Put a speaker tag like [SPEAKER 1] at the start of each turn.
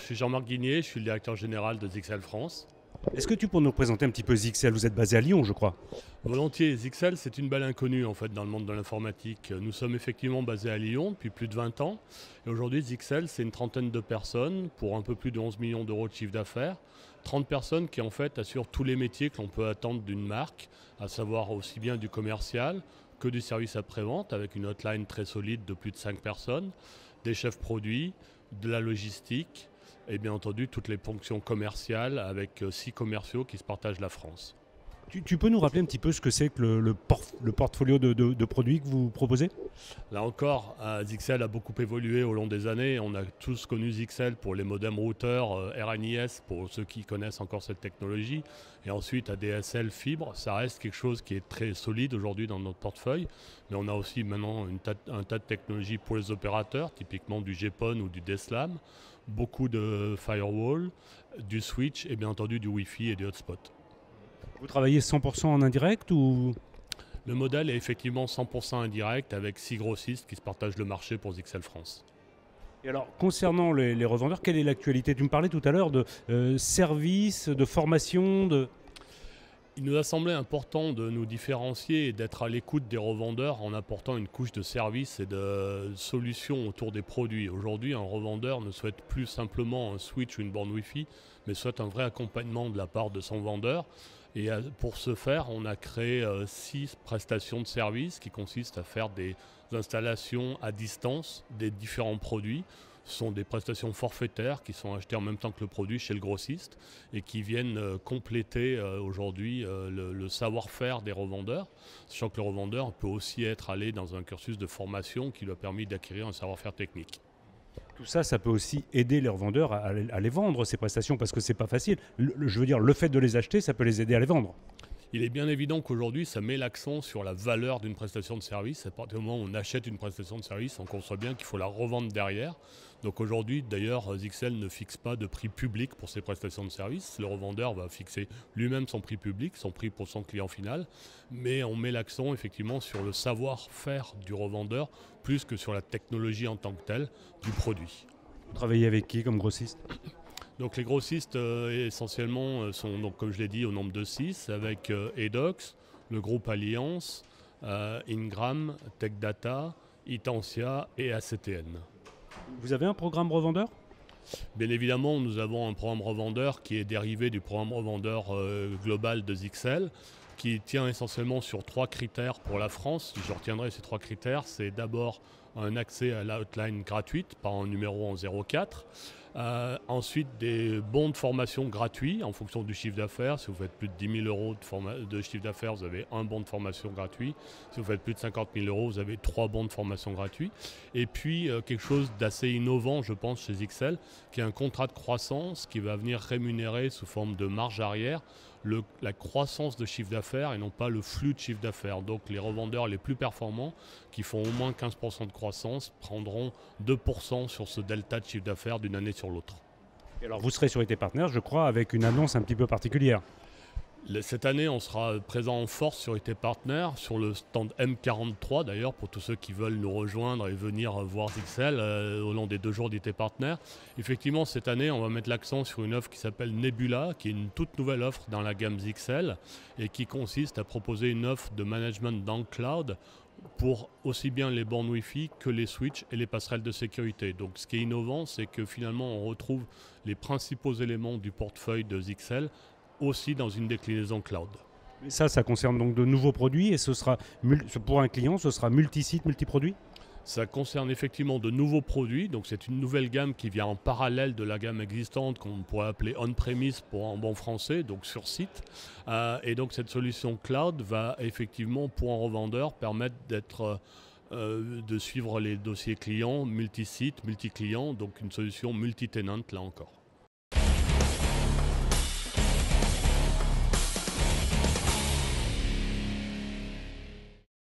[SPEAKER 1] je suis Jean-Marc Guigné, je suis le directeur général de Zixel France.
[SPEAKER 2] Est-ce que tu peux nous présenter un petit peu Zixel? Vous êtes basé à Lyon, je crois.
[SPEAKER 1] Volontiers, Zixel, c'est une belle inconnue en fait dans le monde de l'informatique. Nous sommes effectivement basés à Lyon depuis plus de 20 ans. Et aujourd'hui, Zixel, c'est une trentaine de personnes pour un peu plus de 11 millions d'euros de chiffre d'affaires. 30 personnes qui en fait assurent tous les métiers que l'on peut attendre d'une marque, à savoir aussi bien du commercial que du service après-vente, avec une hotline très solide de plus de 5 personnes, des chefs produits, de la logistique, et bien entendu toutes les fonctions commerciales avec 6 commerciaux qui se partagent la France.
[SPEAKER 2] Tu peux nous rappeler un petit peu ce que c'est que le portfolio de produits que vous proposez?
[SPEAKER 1] Là encore, Zixel a beaucoup évolué au long des années. On a tous connu Zixel pour les modems routeurs RNIS, pour ceux qui connaissent encore cette technologie. Et ensuite, ADSL fibre, ça reste quelque chose qui est très solide aujourd'hui dans notre portefeuille. Mais on a aussi maintenant un tas de technologies pour les opérateurs, typiquement du GPON ou du DSLAM, beaucoup de firewall, du switch et bien entendu du Wi-Fi et du hotspot.
[SPEAKER 2] Vous travaillez 100% en indirect ou?
[SPEAKER 1] Le modèle est effectivement 100% indirect avec 6 grossistes qui se partagent le marché pour Zixel France.
[SPEAKER 2] Et alors, concernant les revendeurs, quelle est l'actualité? Tu me parlais tout à l'heure de services, de formation, de...
[SPEAKER 1] Il nous a semblé important de nous différencier et d'être à l'écoute des revendeurs en apportant une couche de services et de solutions autour des produits. Aujourd'hui, un revendeur ne souhaite plus simplement un switch ou une borne Wi-Fi, mais souhaite un vrai accompagnement de la part de son vendeur. Et pour ce faire, on a créé 6 prestations de services qui consistent à faire des installations à distance des différents produits. Ce sont des prestations forfaitaires qui sont achetées en même temps que le produit chez le grossiste et qui viennent compléter aujourd'hui le savoir-faire des revendeurs, sachant que le revendeur peut aussi être allé dans un cursus de formation qui lui a permis d'acquérir un savoir-faire technique.
[SPEAKER 2] Tout ça, ça peut aussi aider les revendeurs à les vendre, ces prestations, parce que c'est pas facile. Je veux dire, le fait de les acheter, ça peut les aider à les vendre.
[SPEAKER 1] Il est bien évident qu'aujourd'hui, ça met l'accent sur la valeur d'une prestation de service. À partir du moment où on achète une prestation de service, on conçoit bien qu'il faut la revendre derrière. Donc aujourd'hui, d'ailleurs, Zixel ne fixe pas de prix public pour ses prestations de service. Le revendeur va fixer lui-même son prix public, son prix pour son client final. Mais on met l'accent effectivement sur le savoir-faire du revendeur plus que sur la technologie en tant que telle du produit.
[SPEAKER 2] Vous travaillez avec qui comme grossiste?
[SPEAKER 1] Donc les grossistes essentiellement sont, donc, comme je l'ai dit, au nombre de 6 avec Edox, le groupe Alliance, Ingram, Tech Data, Itensia et ACTN.
[SPEAKER 2] Vous avez un programme revendeur?
[SPEAKER 1] Bien évidemment, nous avons un programme revendeur qui est dérivé du programme revendeur global de Zixel, qui tient essentiellement sur 3 critères pour la France. Si je retiendrai ces 3 critères, c'est d'abord un accès à la hotline gratuite par un numéro en 04. Ensuite, des bons de formation gratuits en fonction du chiffre d'affaires. Si vous faites plus de 10 000 euros de chiffre d'affaires, vous avez un bon de formation gratuit. Si vous faites plus de 50 000 euros, vous avez 3 bons de formation gratuits. Et puis, quelque chose d'assez innovant, je pense, chez Zixel, qui est un contrat de croissance qui va venir rémunérer sous forme de marge arrière la croissance de chiffre d'affaires et non pas le flux de chiffre d'affaires. Donc les revendeurs les plus performants, qui font au moins 15% de croissance, prendront 2% sur ce delta de chiffre d'affaires d'une année sur l'autre.
[SPEAKER 2] Et alors vous serez sur IT Partners, je crois, avec une annonce un petit peu particulière.
[SPEAKER 1] Cette année, on sera présent en force sur IT Partners, sur le stand M43 d'ailleurs, pour tous ceux qui veulent nous rejoindre et venir voir Zixel au long des 2 jours d'IT Partners. Effectivement, cette année, on va mettre l'accent sur une offre qui s'appelle Nebula, qui est une toute nouvelle offre dans la gamme Zixel et qui consiste à proposer une offre de management dans le cloud pour aussi bien les bornes Wi-Fi que les switches et les passerelles de sécurité. Donc ce qui est innovant, c'est que finalement, on retrouve les principaux éléments du portefeuille de Zixel aussi dans une déclinaison cloud.
[SPEAKER 2] Ça concerne donc de nouveaux produits et ce sera, pour un client, ce sera multi-site, multi-produit?
[SPEAKER 1] Ça concerne effectivement de nouveaux produits, donc c'est une nouvelle gamme qui vient en parallèle de la gamme existante qu'on pourrait appeler on-premise pour en bon français, donc sur site. Et donc cette solution cloud va effectivement pour un revendeur permettre de suivre les dossiers clients multi-sites, multi-clients, donc une solution multi-tenant là encore.